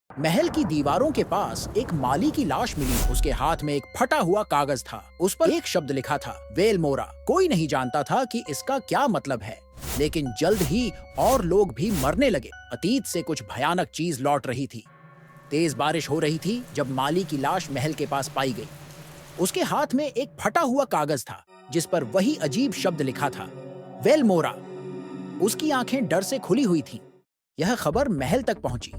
महल की दीवारों के पास एक माली की लाश मिली। उसके हाथ में एक फटा हुआ कागज था। उस पर एक शब्द लिखा था, वेलमोरा। कोई नहीं जानता था कि इसका क्या मतलब है, लेकिन जल्द ही और लोग भी मरने लगे। अतीत से कुछ भयानक चीज लौट रही थी। तेज बारिश हो रही थी जब माली की लाश महल के पास पाई गई। उसके हाथ में एक फटा हुआ कागज था जिस पर वही अजीब शब्द लिखा था, वेलमोरा। उसकी आंखें डर से खुली हुई थीं। यह खबर महल तक पहुंची।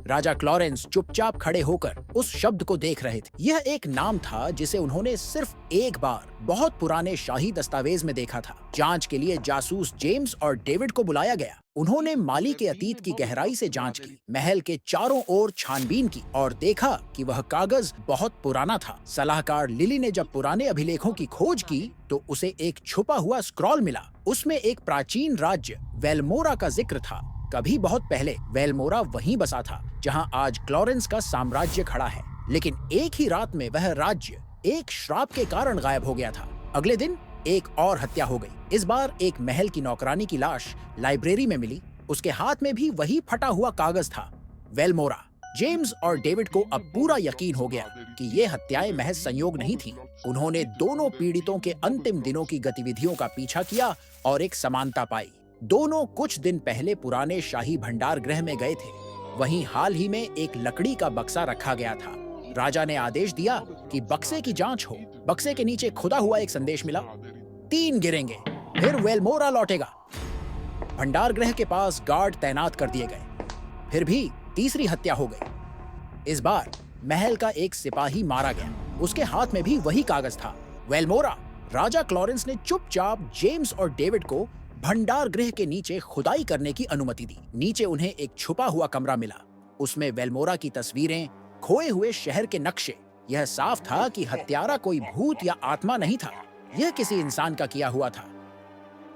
राजा क्लॉरेंस चुपचाप खड़े होकर उस शब्द को देख रहे थे। यह एक नाम था जिसे उन्होंने सिर्फ एक बार बहुत पुराने शाही दस्तावेज में देखा था। जांच के लिए जासूस जेम्स और डेविड को बुलाया गया। उन्होंने माली के अतीत की गहराई से जांच की, महल के चारों ओर छानबीन की और देखा कि वह कागज बहुत पुराना था। सलाहकार लिली ने जब पुराने अभिलेखों की खोज की तो उसे एक छुपा हुआ स्क्रॉल मिला। उसमें एक प्राचीन राज्य वेलमोरा का जिक्र था। कभी बहुत पहले वेलमोरा वहीं बसा था जहां आज क्लॉरेंस का साम्राज्य खड़ा है। लेकिन एक ही रात में वह राज्य एक श्राप के कारण गायब हो गया था। अगले दिन एक और हत्या हो गई। इस बार एक महल की नौकरानी की लाश लाइब्रेरी में मिली। उसके हाथ में भी वही फटा हुआ कागज था, वेलमोरा। जेम्स और डेविड को अब पूरा यकीन हो गया कि ये हत्याएं महज संयोग नहीं थीं। उन्होंने दोनों पीड़ितों के अंतिम दिनों की गतिविधियों का पीछा किया और एक समानता पाई। दोनों कुछ दिन पहले पुराने शाही भंडार गृह में गए थे। वहीं हाल ही में एक लकड़ी का बक्सा रखा गया था। राजा ने आदेश दिया कि बक्से की जांच हो। बक्से के नीचे खुदा हुआ एक संदेश मिला, 3 गिरेंगे फिर वेलमोरा लौटेगा। भंडार गृह के पास गार्ड तैनात कर दिए गए। फिर भी तीसरी हत्या हो गई। इस बार महल का एक सिपाही मारा गया। उसके हाथ में भी वही कागज था, वेलमोरा। राजा क्लॉरेंस ने चुपचाप जेम्स और डेविड को भंडार गृह के नीचे खुदाई करने की अनुमति दी। नीचे उन्हें एक छुपा हुआ कमरा मिला। उसमें वेलमोरा की तस्वीरें, खोए हुए शहर के नक्शे। यह साफ था कि हत्यारा कोई भूत या आत्मा नहीं था, यह किसी इंसान का किया हुआ था।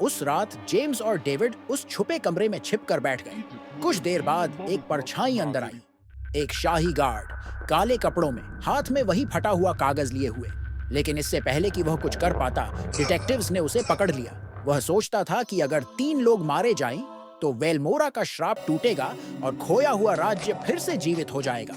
उस रात जेम्स और डेविड उस छुपे कमरे में छिपकर बैठ गए। कुछ देर बाद एक परछाई अंदर आई। एक शाही गार्ड काले कपड़ों में, हाथ में वही फटा हुआ कागज लिए हुए। लेकिन इससे पहले कि वह कुछ कर पाता, डिटेक्टिव्स ने उसे पकड़ लिया। वह सोचता था कि अगर 3 लोग मारे जाएं, तो वेलमोरा का श्राप टूटेगा और खोया हुआ राज्य फिर से जीवित हो जाएगा।